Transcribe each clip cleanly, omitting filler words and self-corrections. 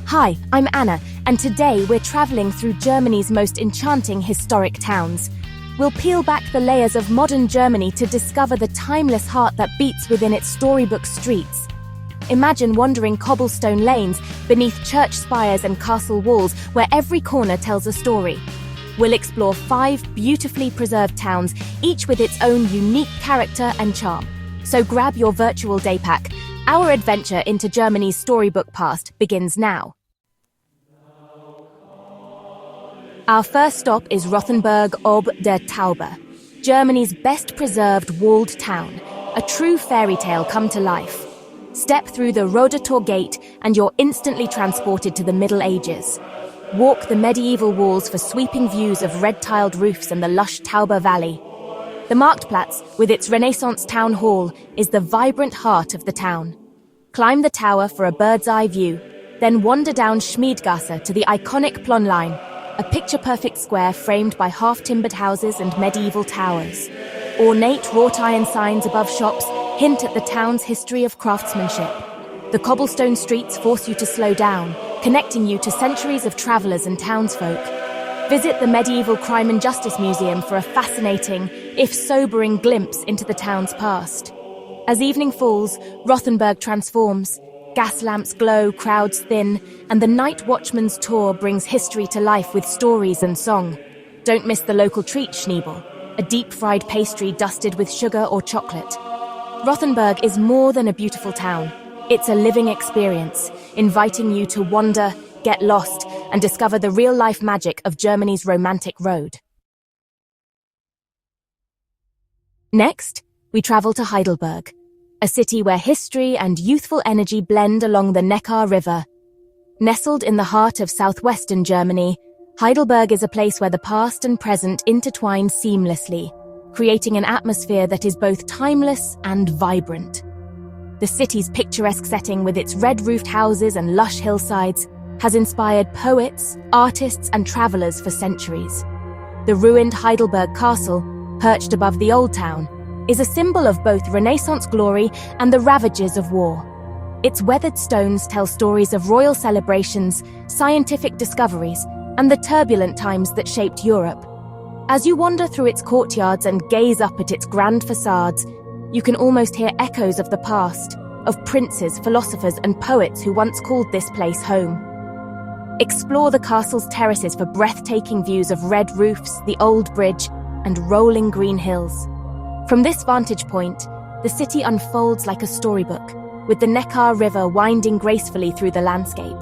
Hi, I'm Anna, and today we're traveling through Germany's most enchanting historic towns. We'll peel back the layers of modern Germany to discover the timeless heart that beats within its storybook streets. Imagine wandering cobblestone lanes beneath church spires and castle walls where every corner tells a story. We'll explore 5 beautifully preserved towns, each with its own unique character and charm. So grab your virtual day pack. Our adventure into Germany's storybook past begins now. Our first stop is Rothenburg ob der Tauber, Germany's best preserved walled town, a true fairy tale come to life. Step through the Roter Tor gate and you're instantly transported to the Middle Ages. Walk the medieval walls for sweeping views of red-tiled roofs and the lush Tauber Valley. The Marktplatz, with its Renaissance town hall, is the vibrant heart of the town. Climb the tower for a bird's-eye view, then wander down Schmiedgasse to the iconic Plonline, a picture-perfect square framed by half-timbered houses and medieval towers. Ornate wrought-iron signs above shops hint at the town's history of craftsmanship. The cobblestone streets force you to slow down, connecting you to centuries of travelers and townsfolk. Visit the Medieval Crime and Justice Museum for a fascinating, if sobering, glimpse into the town's past. As evening falls, Rothenburg transforms. Gas lamps glow, crowds thin, and the night watchman's tour brings history to life with stories and song. Don't miss the local treat, Schneebel, a deep-fried pastry dusted with sugar or chocolate. Rothenburg is more than a beautiful town. It's a living experience, inviting you to wander, get lost, and discover the real-life magic of Germany's romantic road. Next, we travel to Heidelberg, a city where history and youthful energy blend along the Neckar River. Nestled in the heart of southwestern Germany, Heidelberg is a place where the past and present intertwine seamlessly, creating an atmosphere that is both timeless and vibrant. The city's picturesque setting with its red-roofed houses and lush hillsides has inspired poets, artists, and travelers for centuries. The ruined Heidelberg Castle, perched above the Old Town, is a symbol of both Renaissance glory and the ravages of war. Its weathered stones tell stories of royal celebrations, scientific discoveries, and the turbulent times that shaped Europe. As you wander through its courtyards and gaze up at its grand facades, you can almost hear echoes of the past, of princes, philosophers, and poets who once called this place home. Explore the castle's terraces for breathtaking views of red roofs, the old bridge, and rolling green hills. From this vantage point, the city unfolds like a storybook, with the Neckar River winding gracefully through the landscape.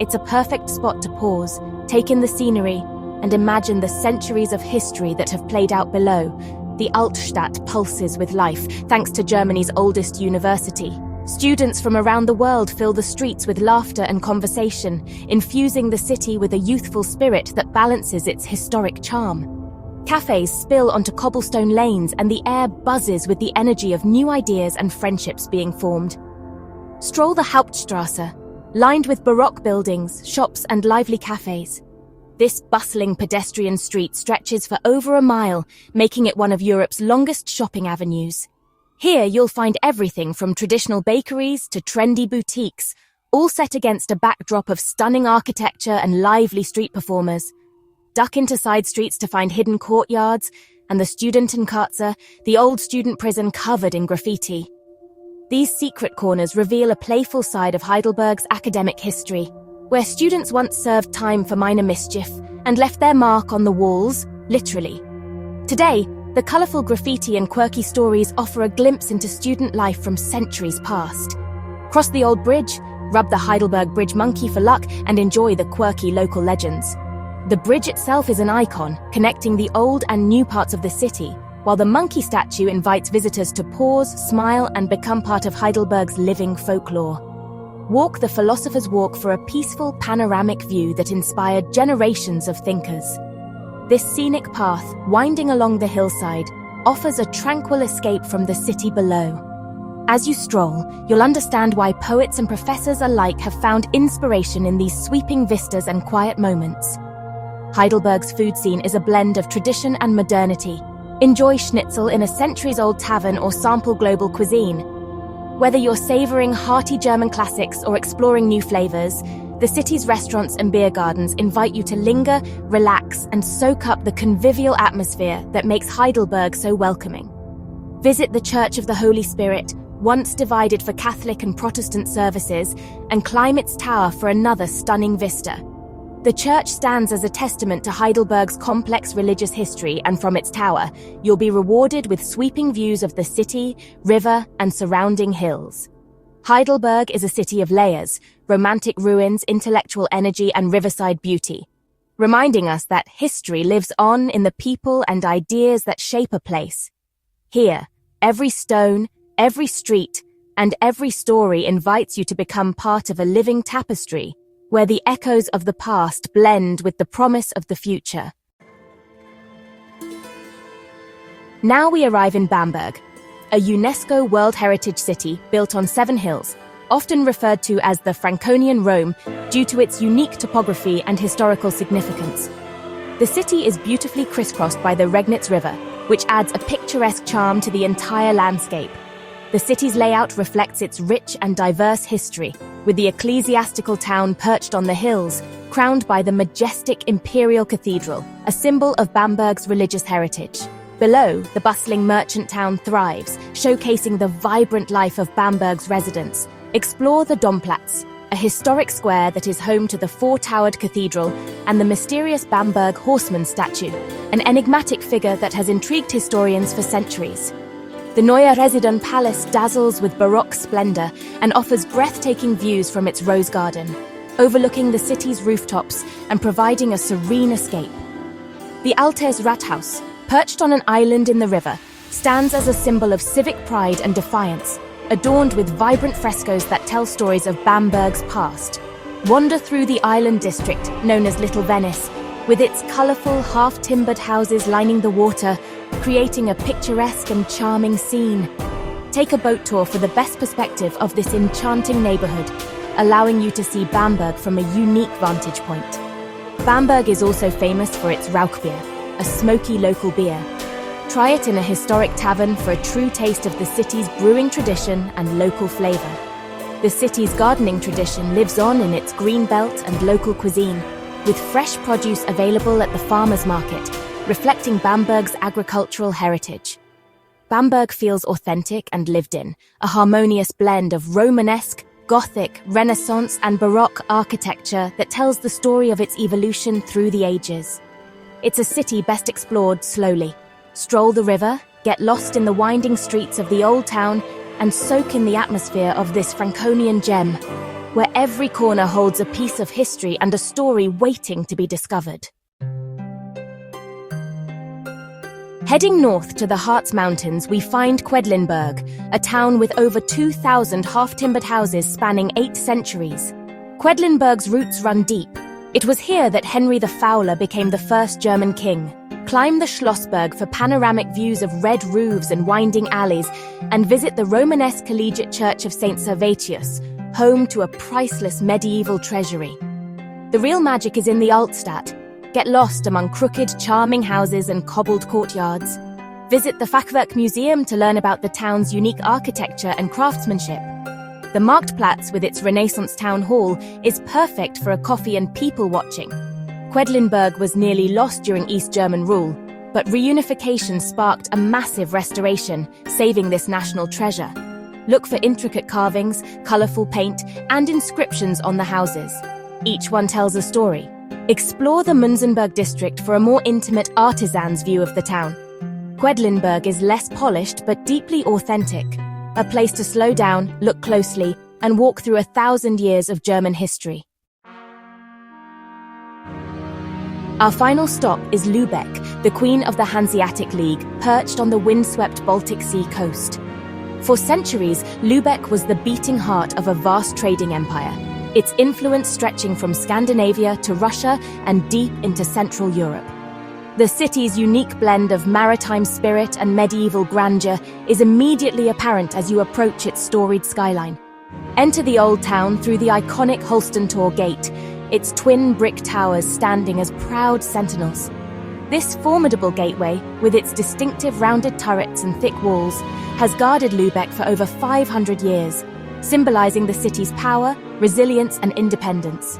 It's a perfect spot to pause, take in the scenery, and imagine the centuries of history that have played out below. The Altstadt pulses with life, thanks to Germany's oldest university. Students from around the world fill the streets with laughter and conversation, infusing the city with a youthful spirit that balances its historic charm. Cafes spill onto cobblestone lanes and the air buzzes with the energy of new ideas and friendships being formed. Stroll the Hauptstrasse, lined with Baroque buildings, shops and lively cafes. This bustling pedestrian street stretches for over a mile, making it one of Europe's longest shopping avenues. Here you'll find everything from traditional bakeries to trendy boutiques, all set against a backdrop of stunning architecture and lively street performers. Duck into side streets to find hidden courtyards, and the Studentenkatze, the old student prison covered in graffiti. These secret corners reveal a playful side of Heidelberg's academic history, where students once served time for minor mischief and left their mark on the walls, literally. Today, the colourful graffiti and quirky stories offer a glimpse into student life from centuries past. Cross the old bridge, rub the Heidelberg Bridge monkey for luck, and enjoy the quirky local legends. The bridge itself is an icon, connecting the old and new parts of the city, while the monkey statue invites visitors to pause, smile, and become part of Heidelberg's living folklore. Walk the Philosopher's Walk for a peaceful, panoramic view that inspired generations of thinkers. This scenic path, winding along the hillside, offers a tranquil escape from the city below. As you stroll, you'll understand why poets and professors alike have found inspiration in these sweeping vistas and quiet moments. Heidelberg's food scene is a blend of tradition and modernity. Enjoy schnitzel in a centuries-old tavern or sample global cuisine. Whether you're savoring hearty German classics or exploring new flavors, The city's restaurants and beer gardens invite you to linger, relax, and soak up the convivial atmosphere that makes Heidelberg so welcoming. Visit the Church of the Holy Spirit, once divided for Catholic and Protestant services, and climb its tower for another stunning vista. The church stands as a testament to Heidelberg's complex religious history, and from its tower, you'll be rewarded with sweeping views of the city, river, and surrounding hills. Heidelberg is a city of layers, romantic ruins, intellectual energy, and riverside beauty, reminding us that history lives on in the people and ideas that shape a place. Here, every stone, every street, and every story invites you to become part of a living tapestry, where the echoes of the past blend with the promise of the future. Now we arrive in Bamberg, a UNESCO World Heritage City built on 7 hills, often referred to as the Franconian Rome due to its unique topography and historical significance. The city is beautifully crisscrossed by the Regnitz River, which adds a picturesque charm to the entire landscape. The city's layout reflects its rich and diverse history, with the ecclesiastical town perched on the hills, crowned by the majestic Imperial Cathedral, a symbol of Bamberg's religious heritage. Below, the bustling merchant town thrives, showcasing the vibrant life of Bamberg's residents. Explore the Domplatz, a historic square that is home to the 4-towered cathedral and the mysterious Bamberg horseman statue, an enigmatic figure that has intrigued historians for centuries. The Neue Residon Palace dazzles with Baroque splendor and offers breathtaking views from its rose garden, overlooking the city's rooftops and providing a serene escape. The Altes Rathaus, perched on an island in the river, stands as a symbol of civic pride and defiance, adorned with vibrant frescoes that tell stories of Bamberg's past. Wander through the island district, known as Little Venice, with its colorful, half-timbered houses lining the water, creating a picturesque and charming scene. Take a boat tour for the best perspective of this enchanting neighborhood, allowing you to see Bamberg from a unique vantage point. Bamberg is also famous for its Rauchbier, a smoky local beer. Try it in a historic tavern for a true taste of the city's brewing tradition and local flavor. The city's gardening tradition lives on in its green belt and local cuisine, with fresh produce available at the farmers' market, reflecting Bamberg's agricultural heritage. Bamberg feels authentic and lived in, a harmonious blend of Romanesque, Gothic, Renaissance, and Baroque architecture that tells the story of its evolution through the ages. It's a city best explored slowly. Stroll the river, get lost in the winding streets of the old town, and soak in the atmosphere of this Franconian gem, where every corner holds a piece of history and a story waiting to be discovered. Heading north to the Harz Mountains, we find Quedlinburg, a town with over 2,000 half-timbered houses spanning 8 centuries. Quedlinburg's roots run deep. It was here that Henry the Fowler became the first German king. Climb the Schlossberg for panoramic views of red roofs and winding alleys, and visit the Romanesque Collegiate Church of St. Servatius, home to a priceless medieval treasury. The real magic is in the Altstadt. Get lost among crooked, charming houses and cobbled courtyards. Visit the Fachwerk Museum to learn about the town's unique architecture and craftsmanship. The Marktplatz, with its Renaissance town hall, is perfect for a coffee and people-watching. Quedlinburg was nearly lost during East German rule, but reunification sparked a massive restoration, saving this national treasure. Look for intricate carvings, colorful paint, and inscriptions on the houses. Each one tells a story. Explore the Munzenberg district for a more intimate artisan's view of the town. Quedlinburg is less polished but deeply authentic, a place to slow down, look closely, and walk through 1,000 years of German history. Our final stop is Lübeck, the queen of the Hanseatic League, perched on the windswept Baltic Sea coast. For centuries, Lübeck was the beating heart of a vast trading empire, its influence stretching from Scandinavia to Russia and deep into Central Europe. The city's unique blend of maritime spirit and medieval grandeur is immediately apparent as you approach its storied skyline. Enter the old town through the iconic Holstentor Gate, its twin brick towers standing as proud sentinels. This formidable gateway, with its distinctive rounded turrets and thick walls, has guarded Lübeck for over 500 years, symbolizing the city's power, resilience, and independence.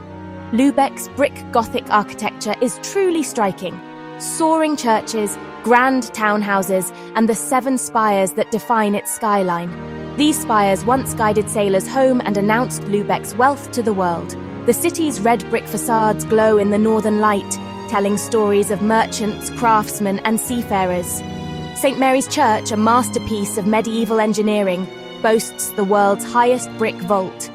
Lübeck's brick Gothic architecture is truly striking. Soaring churches, grand townhouses, and the 7 spires that define its skyline. These spires once guided sailors home and announced Lübeck's wealth to the world. The city's red brick facades glow in the northern light, telling stories of merchants, craftsmen, and seafarers. St. Mary's Church, a masterpiece of medieval engineering, boasts the world's highest brick vault.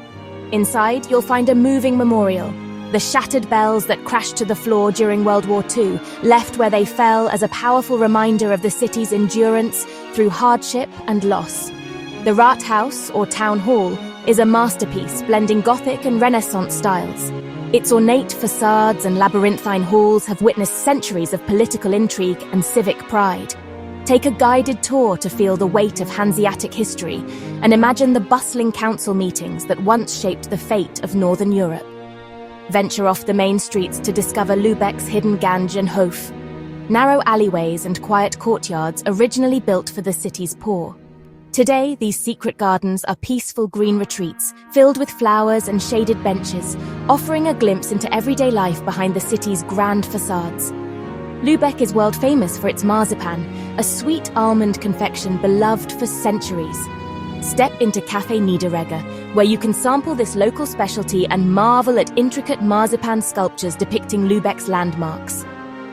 Inside, you'll find a moving memorial. The shattered bells that crashed to the floor during World War II, left where they fell as a powerful reminder of the city's endurance through hardship and loss. The Rathaus, or Town Hall, is a masterpiece blending Gothic and Renaissance styles. Its ornate facades and labyrinthine halls have witnessed centuries of political intrigue and civic pride. Take a guided tour to feel the weight of Hanseatic history and imagine the bustling council meetings that once shaped the fate of Northern Europe. Venture off the main streets to discover Lübeck's hidden Gange and Hof, narrow alleyways and quiet courtyards originally built for the city's poor. Today, these secret gardens are peaceful green retreats, filled with flowers and shaded benches, offering a glimpse into everyday life behind the city's grand facades. Lübeck is world famous for its marzipan, a sweet almond confection beloved for centuries. Step into Café Niederegger, where you can sample this local specialty and marvel at intricate marzipan sculptures depicting Lübeck's landmarks.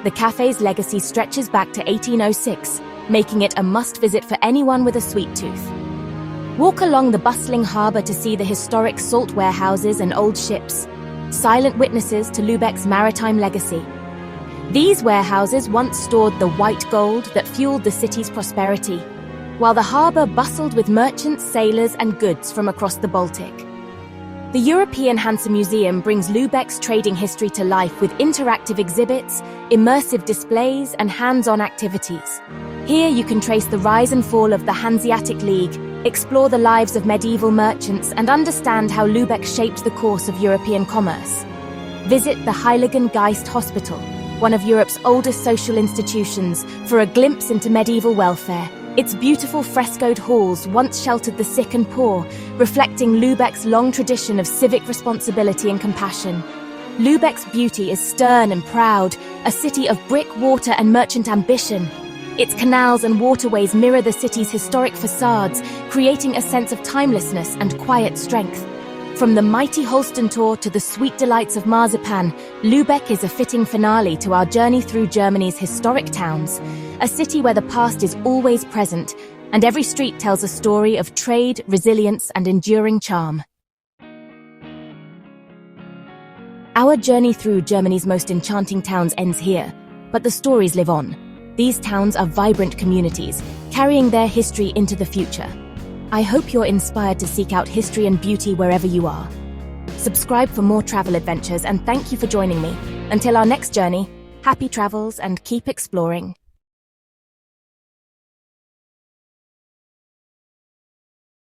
The cafe's legacy stretches back to 1806, making it a must-visit for anyone with a sweet tooth. Walk along the bustling harbour to see the historic salt warehouses and old ships, silent witnesses to Lübeck's maritime legacy. These warehouses once stored the white gold that fueled the city's prosperity, while the harbour bustled with merchants, sailors, and goods from across the Baltic. The European Hansa Museum brings Lübeck's trading history to life with interactive exhibits, immersive displays, and hands-on activities. Here you can trace the rise and fall of the Hanseatic League, explore the lives of medieval merchants, and understand how Lübeck shaped the course of European commerce. Visit the Heiligen Geist Hospital, one of Europe's oldest social institutions, for a glimpse into medieval welfare. Its beautiful frescoed halls once sheltered the sick and poor, reflecting Lübeck's long tradition of civic responsibility and compassion. Lübeck's beauty is stern and proud, a city of brick, water, and merchant ambition. Its canals and waterways mirror the city's historic facades, creating a sense of timelessness and quiet strength. From the mighty Holstentor to the sweet delights of marzipan, Lübeck is a fitting finale to our journey through Germany's historic towns, a city where the past is always present, and every street tells a story of trade, resilience, and enduring charm. Our journey through Germany's most enchanting towns ends here, but the stories live on. These towns are vibrant communities, carrying their history into the future. I hope you're inspired to seek out history and beauty wherever you are. Subscribe for more travel adventures, and thank you for joining me. Until our next journey, happy travels and keep exploring.